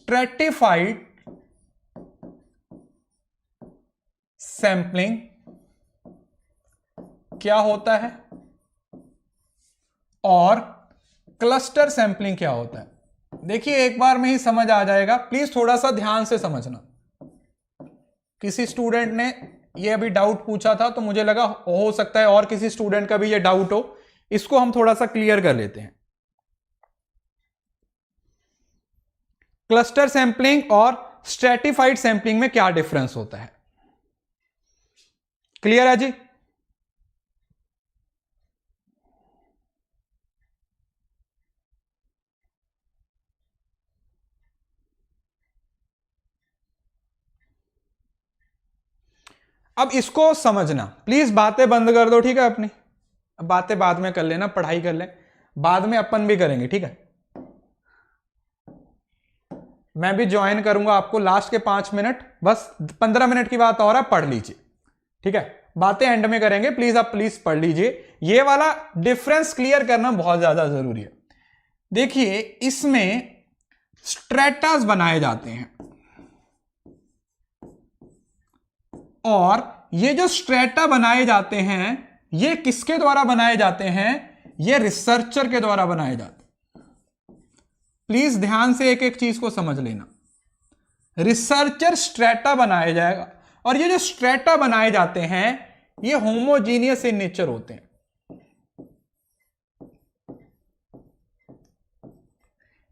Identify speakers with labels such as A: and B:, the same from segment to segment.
A: Stratified sampling क्या होता है और क्लस्टर सैंपलिंग क्या होता है। देखिए एक बार में ही समझ आ जाएगा, प्लीज थोड़ा सा ध्यान से समझना। किसी स्टूडेंट ने ये अभी डाउट पूछा था तो मुझे लगा हो सकता है और किसी स्टूडेंट का भी ये डाउट हो, इसको हम थोड़ा सा क्लियर कर लेते हैं। क्लस्टर सैंपलिंग और स्ट्रेटिफाइड सैंपलिंग में क्या डिफरेंस होता है, क्लियर है जी। अब इसको समझना, प्लीज बातें बंद कर दो, ठीक है अपनी, अब बातें बाद में कर लेना, पढ़ाई कर ले, बाद में अपन भी करेंगे, ठीक है। मैं भी ज्वाइन करूंगा आपको लास्ट के 5 मिनट, बस 15 मिनट की बात और है, पढ़ लीजिए, ठीक है। बातें एंड में करेंगे, प्लीज आप प्लीज पढ़ लीजिए। ये वाला डिफरेंस क्लियर करना बहुत ज्यादा जरूरी है। देखिए इसमें स्ट्रेटास बनाए जाते हैं और ये जो स्ट्रेटा बनाए जाते हैं ये किसके द्वारा बनाए जाते हैं, ये रिसर्चर के द्वारा बनाए जाते हैं। प्लीज ध्यान से एक एक चीज को समझ लेना। रिसर्चर स्ट्रेटा बनाया जाएगा और ये जो स्ट्रेटा बनाए जाते हैं ये होमोजीनियस इन नेचर होते हैं।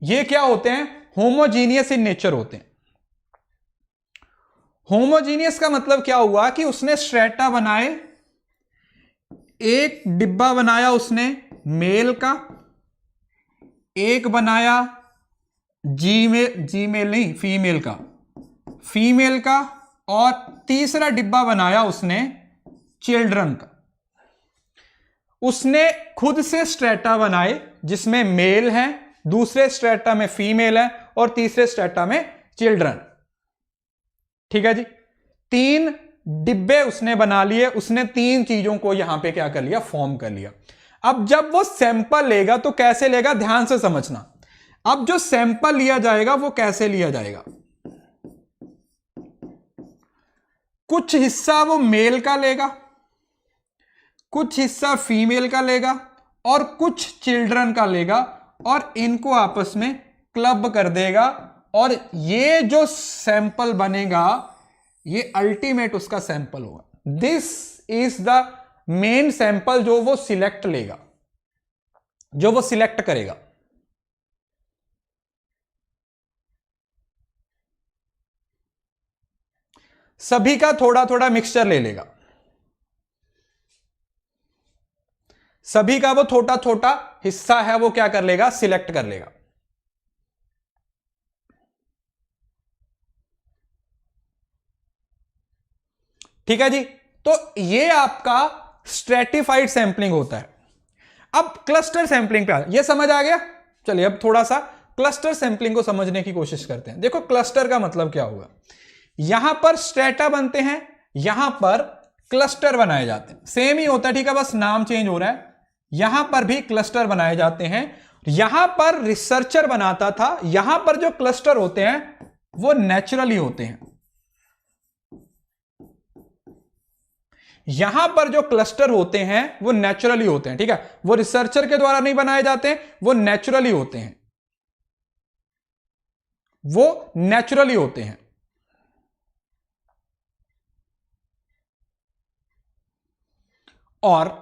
A: ये क्या होते हैं, होमोजीनियस इन नेचर होते हैं। होमोजीनियस का मतलब क्या हुआ कि उसने स्ट्रेटा बनाए, एक डिब्बा बनाया उसने मेल का, एक बनाया जीमेल नहीं फीमेल का, और तीसरा डिब्बा बनाया उसने चिल्ड्रन का। उसने खुद से स्ट्रेटा बनाए जिसमें मेल है, दूसरे स्ट्रेटा में फीमेल है और तीसरे स्ट्रेटा में चिल्ड्रन, ठीक है जी। 3 डिब्बे उसने बना लिए, उसने 3 चीजों को यहां पे क्या कर लिया, फॉर्म कर लिया। अब जब वो सैंपल लेगा तो कैसे लेगा, ध्यान से समझना। अब जो सैंपल लिया जाएगा वो कैसे लिया जाएगा, कुछ हिस्सा वो मेल का लेगा, कुछ हिस्सा फीमेल का लेगा और कुछ चिल्ड्रन का लेगा और इनको आपस में क्लब कर देगा और ये जो सैंपल बनेगा ये अल्टीमेट उसका सैंपल होगा। This is the main sample जो वो सिलेक्ट लेगा, जो वो सिलेक्ट करेगा। सभी का थोड़ा थोड़ा मिक्सचर ले लेगा, सभी का वो छोटा छोटा हिस्सा है वो क्या कर लेगा, सिलेक्ट कर लेगा। ठीक है जी, तो ये आपका स्ट्रेटिफाइड सैंपलिंग होता है। अब क्लस्टर सैंपलिंग पे ये समझ आ गया। चलिए अब थोड़ा सा क्लस्टर सैंपलिंग को समझने की कोशिश करते हैं। देखो क्लस्टर का मतलब क्या होगा, यहां पर स्ट्रेटा बनते हैं, यहां पर क्लस्टर बनाए जाते हैं, सेम ही होता है, ठीक है, बस नाम चेंज हो रहा है। यहां पर भी क्लस्टर बनाए जाते हैं, यहां पर रिसर्चर बनाता था, यहां पर जो क्लस्टर होते हैं वो नेचुरली होते हैं। यहां पर जो क्लस्टर होते हैं वो नेचुरली होते हैं, ठीक है, वो रिसर्चर के द्वारा नहीं बनाए जाते, वो नेचुरली होते हैं, वो नेचुरली होते हैं। और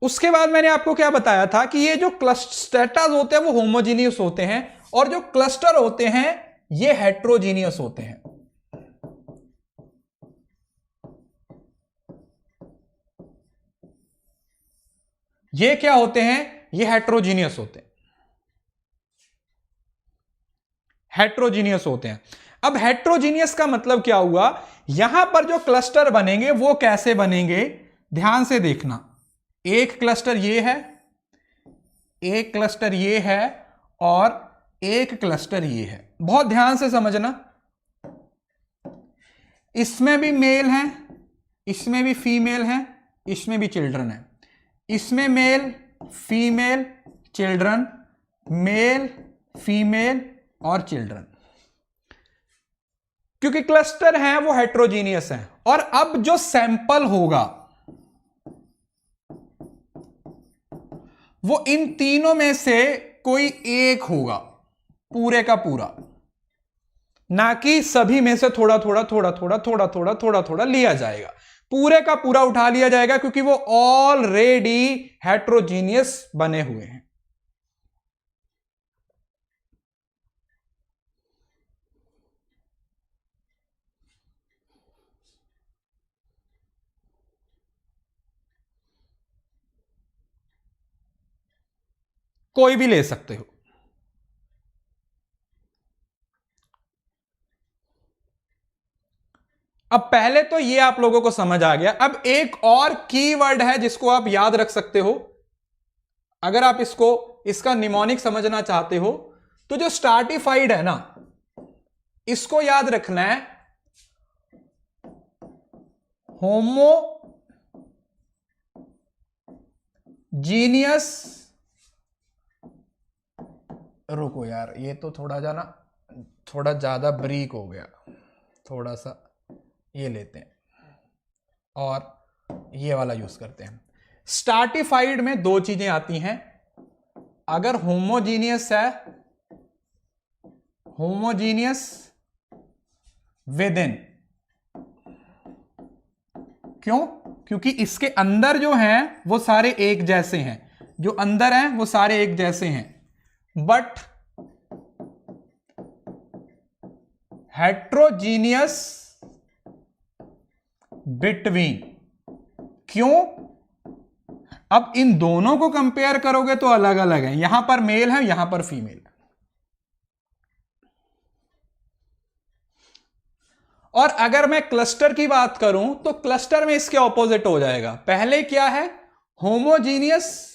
A: उसके बाद मैंने आपको क्या बताया था कि ये जो स्ट्रेटास होते हैं वो होमोजीनियस होते हैं और जो क्लस्टर होते हैं ये हेट्रोजीनियस होते हैं। ये क्या होते हैं, ये हेट्रोजीनियस होते हैं, हेट्रोजीनियस होते हैं। अब हेट्रोजीनियस का मतलब क्या हुआ, यहां पर जो क्लस्टर बनेंगे वो कैसे बनेंगे, ध्यान से देखना। एक क्लस्टर ये है, एक क्लस्टर ये है और एक क्लस्टर ये है। बहुत ध्यान से समझना, इसमें भी मेल है, इसमें भी फीमेल है, इसमें भी चिल्ड्रन है, इसमें male female children, male female और चिल्ड्रन। क्योंकि क्लस्टर हैं वो हेट्रोजीनियस हैं। और अब जो सैंपल होगा वो इन तीनों में से कोई एक होगा, पूरे का पूरा, ना कि सभी में से थोड़ा थोड़ा थोड़ा थोड़ा थोड़ा थोड़ा थोड़ा थोड़ा लिया जाएगा। पूरे का पूरा उठा लिया जाएगा क्योंकि वो ऑलरेडी हेट्रोजीनियस बने हुए हैं। कोई भी ले सकते हो। अब पहले तो ये आप लोगों को समझ आ गया। अब एक और कीवर्ड है जिसको आप याद रख सकते हो अगर आप इसका निमोनिक समझना चाहते हो, तो जो स्ट्राटिफाइड है ना, इसको याद रखना है होमोजीनियस। रुको यार, ये तो थोड़ा ज्यादा ब्रीक हो गया, थोड़ा सा ये लेते हैं और ये वाला यूज करते हैं। स्ट्राटिफाइड में दो चीजें आती हैं। अगर होमोजीनियस है, होमोजीनियस विद इन, क्यों? क्योंकि इसके अंदर जो हैं वो सारे एक जैसे हैं, जो अंदर हैं वो सारे एक जैसे हैं, बट हेट्रोजीनियस बिटवीन। क्यों? अब इन दोनों को कंपेयर करोगे तो अलग अलग है, यहां पर मेल है, यहां पर फीमेल है। और अगर मैं क्लस्टर की बात करूं तो क्लस्टर में इसके ऑपोजिट हो जाएगा। पहले क्या है? होमोजीनियस,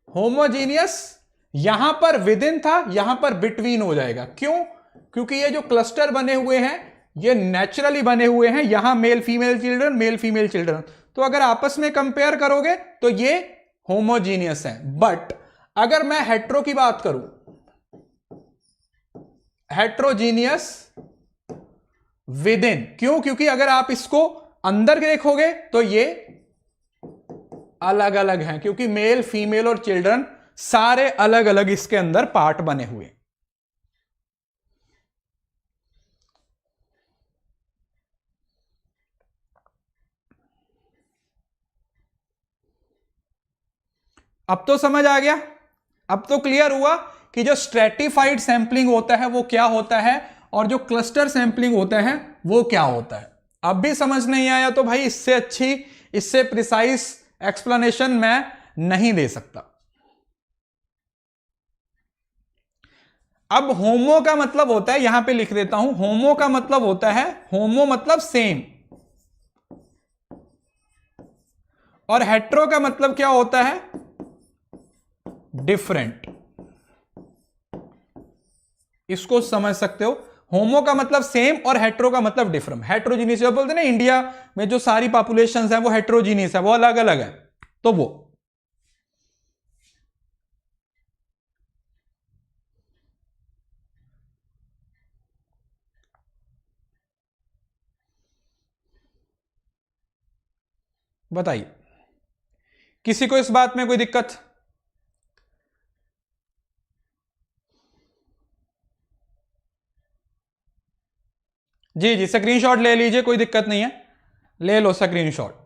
A: होमोजीनियस यहां पर विद इन था, यहां पर बिटवीन हो जाएगा। क्यों? क्योंकि ये जो क्लस्टर बने हुए हैं ये नेचुरली बने हुए हैं, यहां male female children, male female children, तो अगर आपस में कंपेयर करोगे तो ये होमोजीनियस है। बट अगर मैं हेट्रो की बात करूं, हेट्रोजीनियस विद इन, क्यों? क्योंकि अगर आप इसको अंदर देखोगे तो ये अलग अलग हैं, क्योंकि मेल फीमेल और चिल्ड्रन सारे अलग अलग इसके अंदर पार्ट बने हुए। अब तो समझ आ गया, अब तो क्लियर हुआ कि जो स्ट्रेटिफाइड सैंपलिंग होता है वो क्या होता है और जो क्लस्टर सैंपलिंग होता है वो क्या होता है। अब भी समझ नहीं आया तो भाई इससे अच्छी, इससे प्रिसाइज एक्सप्लेनेशन मैं नहीं दे सकता। अब होमो का मतलब होता है, यहां पे लिख देता हूं, होमो का मतलब होता है, होमो मतलब सेम, और हेट्रो का मतलब क्या होता है? डिफरेंट। इसको समझ सकते हो, होमो का मतलब सेम और हेट्रो का मतलब डिफरेंट। हेट्रोजीनियस जो बोलते हैं ना, इंडिया में जो सारी पॉपुलेशन है वो हेट्रोजीनियस है, वो अलग अलग है, तो वो बताइए, किसी को इस बात में कोई दिक्कत? जी जी, स्क्रीनशॉट ले लीजिए, कोई दिक्कत नहीं है, ले लो स्क्रीनशॉट।